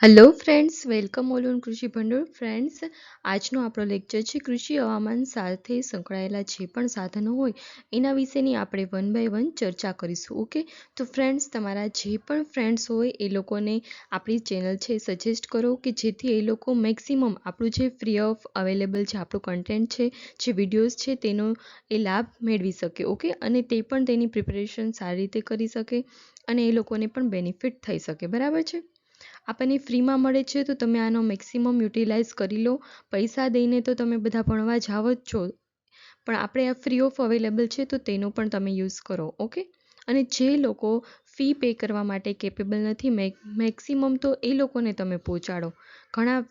Hello friends, welcome all on કૃષિ ભંડોળ. Friends, આજનો આપણો લેક્ચર છે કૃષિ હવામાન સાથે સંકળાયેલા જે પણ સાધનો હોય એના વિશેની આપણે વન બાય વન ચર્ચા કરીશું. ઓકે, તો ફ્રેન્ડ્સ, તમારા જે પણ ફ્રેન્ડ્સ હોય એ લોકોને આપણી ચેનલ છે સજેસ્ટ કરો કે જેથી એ લોકો મેક્સિમમ આપણું જે ફ્રી ઓફ અવેલેબલ છે આપણું કન્ટેન્ટ છે, જે વિડીયોઝ છે તેનો એ લાભ મેળવી શકે. ઓકે, અને તે પણ તેની પ્રિપેરેશન સારી રીતે કરી શકે અને એ લોકોને પણ બેનિફિટ થઈ શકે. બરાબર છે. આપણને ફ્રીમાં મળે છે તો તમે આનો મેક્સિમમ યુટિલાઇઝ કરી લો. પૈસા દઈને તો તમે બધા ભણવા જાઓ જ છો, પણ આપણે આ ફ્રી ઓફ અવેલેબલ છે તો તેનો પણ તમે યુઝ કરો. ઓકે, અને જે લોકો ફી પે કરવા માટે કેપેબલ નથી, મેક્સિમમ તો એ લોકોને તમે પહોંચાડો. ઘણા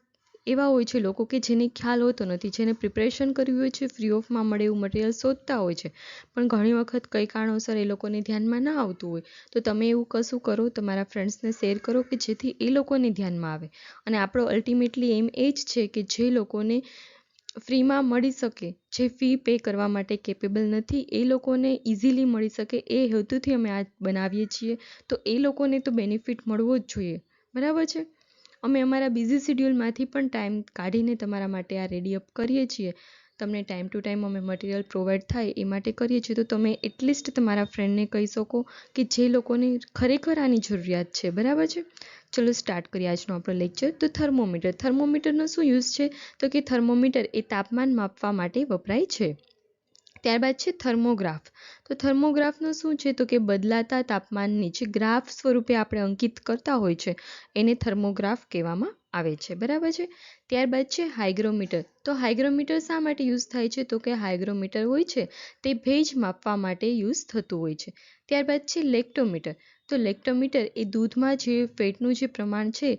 એવા હોય છે લોકો કે જેને ખ્યાલ હોતો નથી, જેને પ્રિપરેશન કરવી હોય છે, ફ્રી ઓફમાં મળે એવું મટીરિયલ શોધતા હોય છે, પણ ઘણી વખત કઈ કારણોસર એ લોકોને ધ્યાનમાં ના આવતું હોય, તો તમે એવું કશું કરો, તમારા ફ્રેન્ડ્સને શેર કરો કે જેથી એ લોકોને ધ્યાનમાં આવે. અને આપણો અલ્ટિમેટલી એમ એ જ છે કે જે લોકોને ફ્રીમાં મળી શકે, જે ફી પે કરવા માટે કેપેબલ નથી, એ લોકોને ઇઝીલી મળી શકે, એ હેતુથી અમે આ બનાવીએ છીએ. તો એ લોકોને તો બેનિફિટ મળવો જ જોઈએ. બરાબર છે. અમે અમારા બિઝી શેડ્યુલમાંથી પણ ટાઈમ કાઢીને તમારા માટે આ રેડી અપ કરીએ છીએ. તમને ટાઈમ ટુ ટાઈમ અમે મટીરિયલ પ્રોવાઈડ થાય એ માટે કરીએ છીએ. તો તમે એટલીસ્ટ તમારા ફ્રેન્ડને કહી શકો કે જે લોકોને ખરેખર આની જરૂરિયાત છે. બરાબર છે. ચલો સ્ટાર્ટ કરીએ આજનો આપણો લેક્ચર. તો થર્મોમીટરનો શું યુઝ છે? તો કે થર્મોમીટર એ તાપમાન માપવા માટે વપરાય છે. ત્યારબાદ છે થર્મોગ્રાફ. તો થર્મોગ્રાફનું શું છે? તો કે બદલાતા તાપમાનની જે ગ્રાફ સ્વરૂપે આપણે અંકિત કરતા હોય છે એને થર્મોગ્રાફ કહેવામાં આવે છે. બરાબર છે. ત્યારબાદ છે હાઇગ્રોમીટર. તો હાઇગ્રોમીટર શા માટે યુઝ થાય છે? તો કે હાઇગ્રોમીટર હોય છે તે ભેજ માપવા માટે યુઝ થતું હોય છે. ત્યારબાદ છે લેક્ટોમીટર. તો લેક્ટોમીટર એ દૂધમાં જે ફેટનું જે પ્રમાણ છે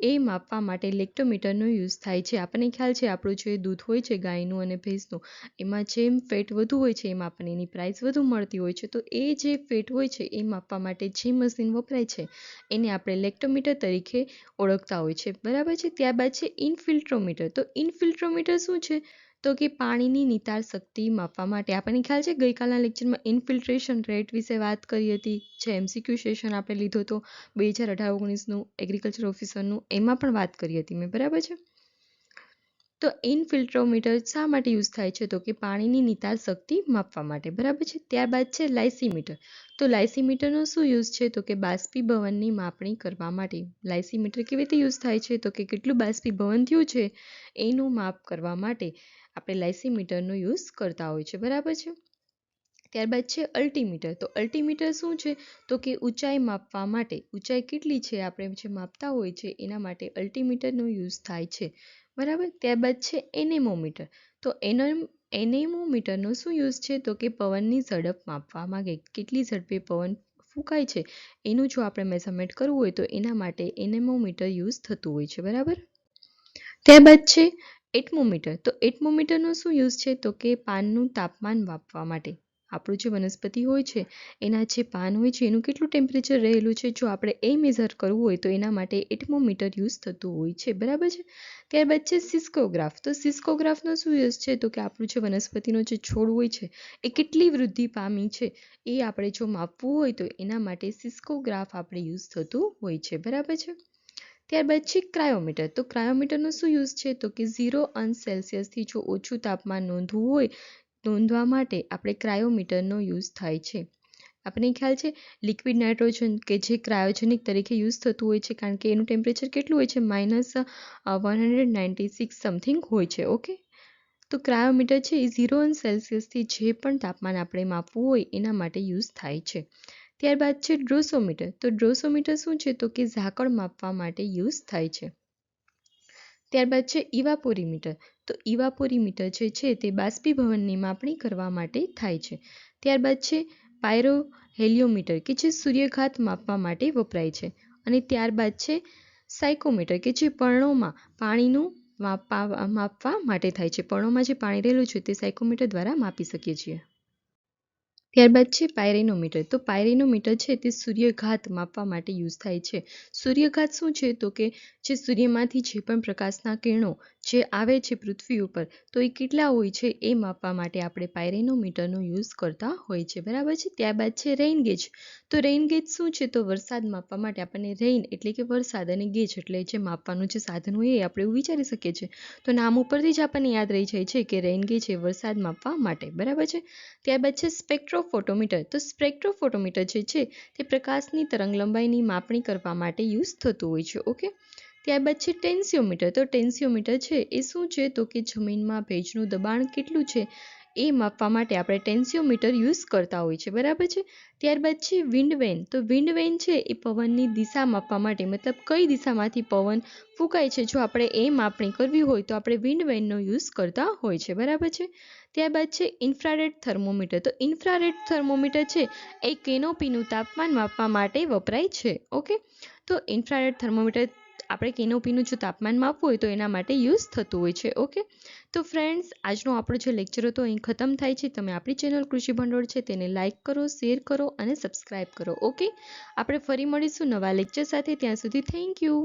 એ માપવા માટે લેક્ટોમીટરનો યુઝ થાય છે. આપણને ખ્યાલ છે આપણું જે દૂધ હોય છે ગાયનું અને ભેંસનું, એમાં જેમ ફેટ વધુ હોય છે એમાં આપણને એની પ્રાઇસ વધુ મળતી હોય છે. તો એ જે ફેટ હોય છે એ માપવા માટે જે મશીન વપરાય છે એને આપણે લેક્ટોમીટર તરીકે ઓળખતા હોય છે. બરાબર છે. ત્યારબાદ છે ઇનફિલ્ટ્રોમીટર. તો ઇનફિલ્ટ્રોમીટર શું છે? તો કે પાણીની નિતાર શક્તિ માપવા માટે. આપણને ખ્યાલ છે ગઈકાલના લેક્ચરમાં ઇન્ફિલ્ટ્રેશન રેટ વિશે વાત કરી હતી, જે MCQ સેશન આપણે લીધો હતો 2018-19નું એગ્રીકલ્ચર ઓફિસરનું, એમાં પણ વાત કરી હતી મેં. બરાબર છે. તો ઇનફિલ્ટ્રોમીટર શા માટે યુઝ થાય છે? તો કે પાણીની નિતાર શક્તિ માપવા માટે. બરાબર છે. ત્યારબાદ છે લાઇસીમીટર. તો લાઇસીમીટરનો શું યુઝ છે? તો કે બાષ્પીભવનની માપણી કરવા માટે. લાઇસીમીટર કેવી રીતે યુઝ થાય છે? તો કે કેટલું બાષ્પીભવન થયું છે એનું માપ કરવા માટે આપણે લાઇસીમીટરનો યુઝ કરતા હોય છે. બરાબર છે. ત્યારબાદ છે અલ્ટીમીટર. તો અલ્ટીમીટર શું છે? તો કે ઊંચાઈ માપવા માટે. ઊંચાઈ કેટલી છે આપણે જે માપતા હોય છે એના માટે અલ્ટીમીટરનો યુઝ થાય છે. બરાબર. ત્યારબાદ છે એનેમોમીટર. તો એનેમોમીટરનો શું યુઝ છે? તો કે પવનની ઝડપ માપવા માંગે, કેટલી ઝડપે પવન ફૂંકાય છે એનું જો આપણે મેઝરમેન્ટ કરવું હોય તો એના માટે એનેમોમીટર યુઝ થતું હોય છે. બરાબર. ત્યારબાદ છે એટમોમીટર. તો એટમોમીટરનો શું યુઝ છે? તો કે પાનનું તાપમાન માપવા માટે. આપણું જે વનસ્પતિ હોય છે એના જે પાન હોય છે એનું કેટલું ટેમ્પરેચર રહેલું છે, જો આપણે એ મેઝર કરવું હોય તો એના માટે એટમોમીટર યુઝ થતું હોય છે. બરાબર છે. ત્યારબાદ છે સિસ્કોગ્રાફ. તો સિસ્કોગ્રાફનો શું યુઝ છે? તો કે આપણું જે વનસ્પતિનો જે છોડ હોય છે એ કેટલી વૃદ્ધિ પામી છે એ આપણે જો માપવું હોય તો એના માટે સિસ્કોગ્રાફ આપણે યુઝ થતું હોય છે. બરાબર છે. ત્યારબાદ છે ક્રાયોમીટર. તો ક્રાયોમીટરનો શું યુઝ છે? તો કે 0°C જો ઓછું તાપમાન નોંધવું હોય, નોંધવા માટે આપણે ક્રાયોમીટરનો યુઝ થાય છે. આપણને ખ્યાલ છે લિક્વિડ નાઇટ્રોજન કે જે ક્રાયોજેનિક તરીકે યુઝ થતું હોય છે, કારણ કે એનું ટેમ્પરેચર કેટલું હોય છે? -196 સમથિંગ હોય છે. ઓકે, તો ક્રાયોમીટર છે એ 0°C જે પણ તાપમાન આપણે માપવું હોય એના માટે યુઝ થાય છે. ત્યારબાદ છે ડ્રોસોમીટર. તો ડ્રોસોમીટર શું છે? તો કે ઝાકળ માપવા માટે યુઝ થાય છે. ત્યારબાદ છે ઇવાપોરીમીટર. તો ઇવાપોરીમીટર જે છે તે બાષ્પીભવનની માપણી કરવા માટે થાય છે. ત્યારબાદ છે પાયરોહેલિયોમીટર કે જે સૂર્યઘાત માપવા માટે વપરાય છે. અને ત્યારબાદ છે સાયકોમીટર કે જે પર્ણોમાં પાણીનું માપવા માટે થાય છે. પર્ણોમાં જે પાણી રહેલું છે તે સાયકોમીટર દ્વારા માપી શકીએ છીએ. ત્યારબાદ છે પાયરેનોમીટર. તો પાયરેનોમીટર છે તે સૂર્યઘાત માપવા માટે યુઝ થાય છે. સૂર્યઘાત શું છે? તો કે જે સૂર્યમાંથી જે પણ પ્રકાશના કિરણો જે આવે છે પૃથ્વી ઉપર, તો એ કેટલા હોય છે એ માપવા માટે આપણે પાયરેનોમીટરનો યુઝ કરતા હોય છે. બરાબર છે. ત્યારબાદ છે રેઇન ગેજ. તો રેઇન ગેજ શું છે? તો વરસાદ માપવા માટે આપણને રેઇન એટલે કે વરસાદ અને ગેજ એટલે જે માપવાનું જે સાધન હોય એ આપણે એવું વિચારી શકીએ છીએ. તો નામ ઉપરથી જ આપણને યાદ રહી જાય છે કે રેઇન ગેજ એ વરસાદ માપવા માટે. બરાબર છે. ત્યારબાદ છે સ્પેક્ટ્રોફોટોમીટર. તો સ્પેક્ટ્રોફોટોમીટર જે છે તે પ્રકાશની તરંગલંબાઈની માપણી કરવા માટે યુઝ થતું હોય છે. ઓકે. ત્યારબાદ છે ટેન્સિયોમીટર. તો ટેન્સિયોમીટર છે એ શું છે? તો કે જમીનમાં ભેજનું દબાણ કેટલું છે એ માપવા માટે આપણે ટેન્સિયોમીટર યુઝ કરતા હોય છે. બરાબર છે. ત્યારબાદ છે વિન્ડ વેન. તો વિન્ડ વેન છે એ પવનની દિશા માપવા માટે, મતલબ કઈ દિશામાંથી પવન ફૂંકાય છે, જો આપણે એ માપણી કરવી હોય તો આપણે વિન્ડ વેનનો યુઝ કરતા હોય છે. બરાબર છે. ત્યારબાદ છે ઇન્ફ્રારેડ થર્મોમીટર. તો ઇન્ફ્રારેડ થર્મોમીટર છે એ કેનોપીનું તાપમાન માપવા માટે વપરાય છે. ઓકે. તો ઇન્ફ્રારેડ થર્મોમીટર આપણે કેનોપીનું જો તાપમાન માપવું હોય તો એના માટે યુઝ થતું હોય છે. ઓકે. તો ફ્રેન્ડ્સ, આજનો આપણો જે લેક્ચર હતો અહીં ખતમ થાય છે. તમે આપણી ચેનલ કૃષિ ભંડોળ છે તેને લાઇક કરો, શેર કરો અને સબસ્ક્રાઈબ કરો. ઓકે. આપણે ફરી મળીશું નવા લેક્ચર સાથે. ત્યાં સુધી થેન્ક યુ.